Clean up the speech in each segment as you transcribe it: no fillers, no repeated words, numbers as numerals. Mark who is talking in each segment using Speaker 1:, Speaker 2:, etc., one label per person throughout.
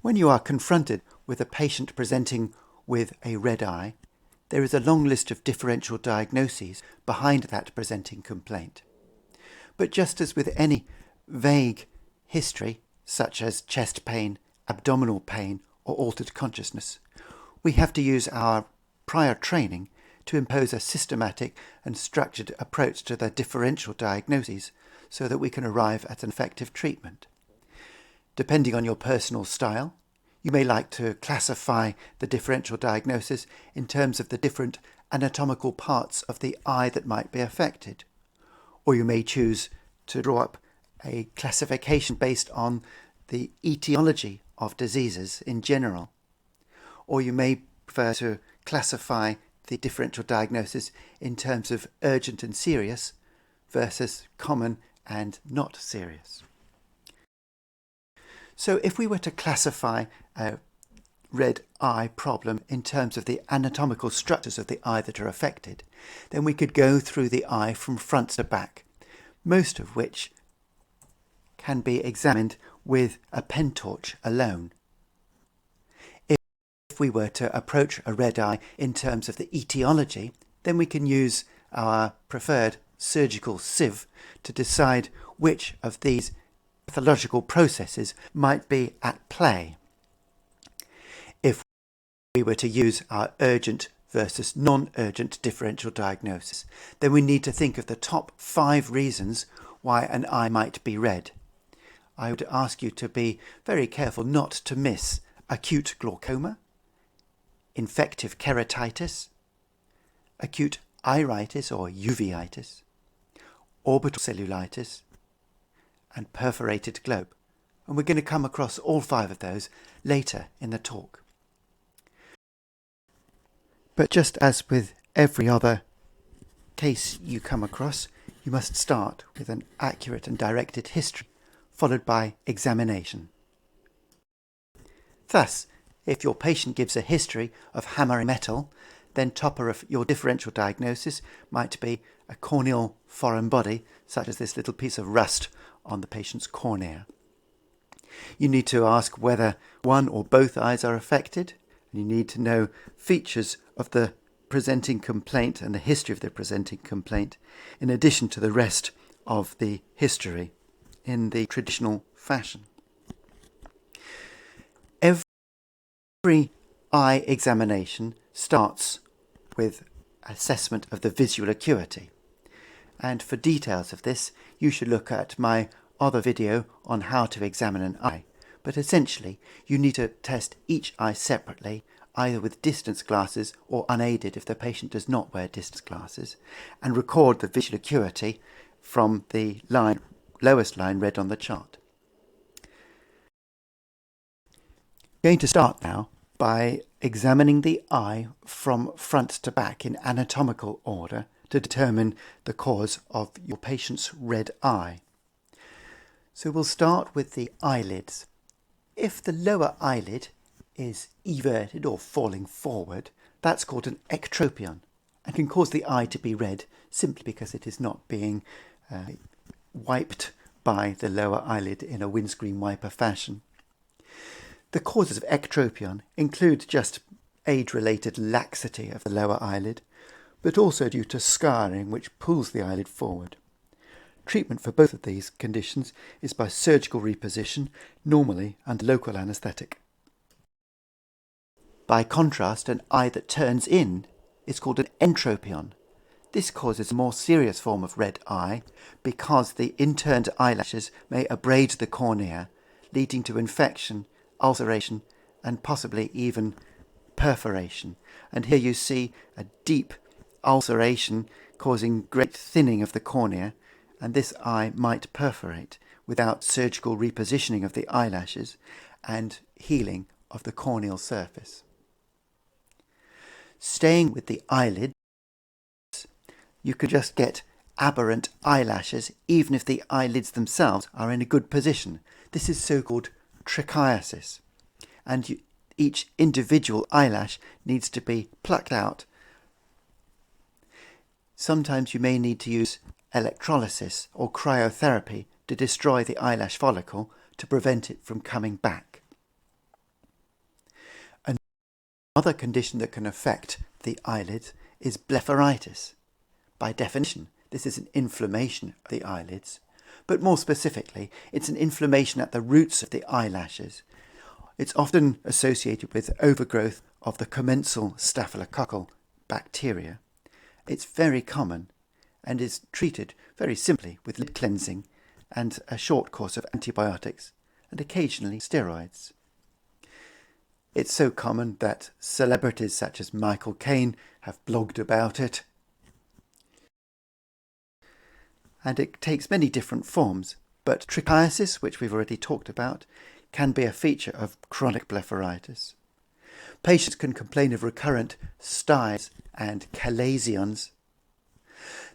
Speaker 1: When you are confronted with a patient presenting with a red eye, there is a long list of differential diagnoses behind that presenting complaint. But just as with any vague history, such as chest pain, abdominal pain, or altered consciousness, we have to use our prior training to impose a systematic and structured approach to the differential diagnoses so that we can arrive at an effective treatment. Depending on your personal style, you may like to classify the differential diagnosis in terms of the different anatomical parts of the eye that might be affected. Or you may choose to draw up a classification based on the etiology of diseases in general. Or you may prefer to classify the differential diagnosis in terms of urgent and serious versus common and not serious. So if we were to classify a red eye problem in terms of the anatomical structures of the eye that are affected, then we could go through the eye from front to back, most of which can be examined with a pen torch alone. If we were to approach a red eye in terms of the etiology, then we can use our preferred surgical sieve to decide which of these pathological processes might be at play. If we were to use our urgent versus non-urgent differential diagnosis, then we need to think of the top 5 reasons why an eye might be red. I would ask you to be very careful not to miss acute glaucoma, infective keratitis, acute iritis or uveitis, orbital cellulitis, and perforated globe. And we're going to come across all 5 of those later in the talk. But just as with every other case you come across, you must start with an accurate and directed history, followed by examination. Thus, if your patient gives a history of hammering metal, then topper of your differential diagnosis might be a corneal foreign body, such as this little piece of rust on the patient's cornea. You need to ask whether one or both eyes are affected, and you need to know features of the presenting complaint and the history of the presenting complaint, in addition to the rest of the history in the traditional fashion. Every eye examination starts with assessment of the visual acuity. And for details of this, you should look at my other video on how to examine an eye. But essentially, you need to test each eye separately, either with distance glasses or unaided if the patient does not wear distance glasses, and record the visual acuity from the lowest line read on the chart. I'm going to start now by examining the eye from front to back in anatomical order to determine the cause of your patient's red eye. So we'll start with the eyelids. If the lower eyelid is everted or falling forward, that's called an ectropion and can cause the eye to be red simply because it is not being wiped by the lower eyelid in a windscreen wiper fashion. The causes of ectropion include just age-related laxity of the lower eyelid, but also due to scarring which pulls the eyelid forward. Treatment for both of these conditions is by surgical reposition, normally under local anaesthetic. By contrast, an eye that turns in is called an entropion. This causes a more serious form of red eye because the inturned eyelashes may abrade the cornea, leading to infection, ulceration, and possibly even perforation. And here you see a deep ulceration causing great thinning of the cornea, and this eye might perforate without surgical repositioning of the eyelashes and healing of the corneal surface. Staying with the eyelids, you could just get aberrant eyelashes even if the eyelids themselves are in a good position. This is so-called trichiasis, and each individual eyelash needs to be plucked out. Sometimes you may need to use electrolysis or cryotherapy to destroy the eyelash follicle to prevent it from coming back. Another condition that can affect the eyelids is blepharitis. By definition, this is an inflammation of the eyelids, but more specifically, it's an inflammation at the roots of the eyelashes. It's often associated with overgrowth of the commensal staphylococcal bacteria. It's very common and is treated very simply with lid cleansing and a short course of antibiotics and occasionally steroids. It's so common that celebrities such as Michael Caine have blogged about it. And it takes many different forms, but trichiasis, which we've already talked about, can be a feature of chronic blepharitis. Patients can complain of recurrent styes and chalazions.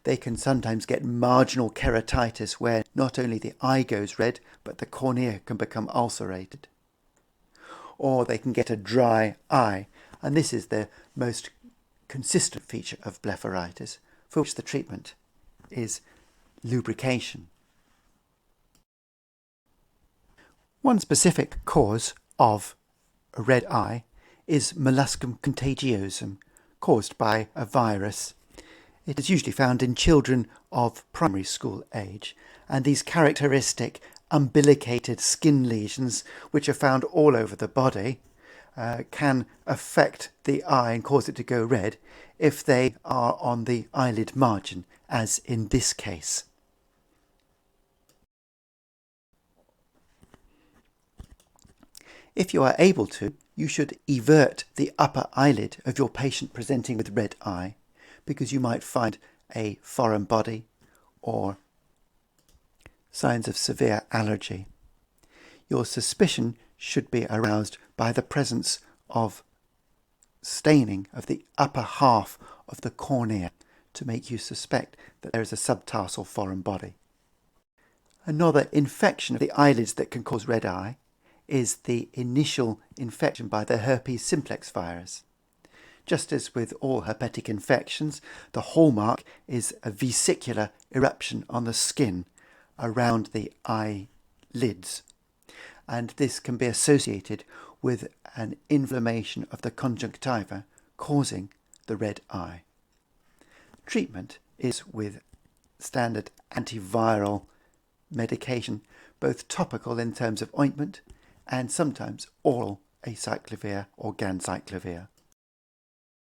Speaker 1: They can sometimes get marginal keratitis where not only the eye goes red, but the cornea can become ulcerated. Or they can get a dry eye, and this is the most consistent feature of blepharitis, for which the treatment is lubrication. One specific cause of a red eye is Molluscum Contagiosum, caused by a virus. It is usually found in children of primary school age, and these characteristic umbilicated skin lesions, which are found all over the body, can affect the eye and cause it to go red if they are on the eyelid margin, as in this case. If you are able to, you should evert the upper eyelid of your patient presenting with red eye, because you might find a foreign body or signs of severe allergy. Your suspicion should be aroused by the presence of staining of the upper half of the cornea to make you suspect that there is a subtarsal foreign body. Another infection of the eyelids that can cause red eye is the initial infection by the Herpes simplex virus. Just as with all herpetic infections, the hallmark is a vesicular eruption on the skin around the eyelids, and this can be associated with an inflammation of the conjunctiva causing the red eye. Treatment is with standard antiviral medication, both topical in terms of ointment and sometimes oral acyclovir or ganciclovir.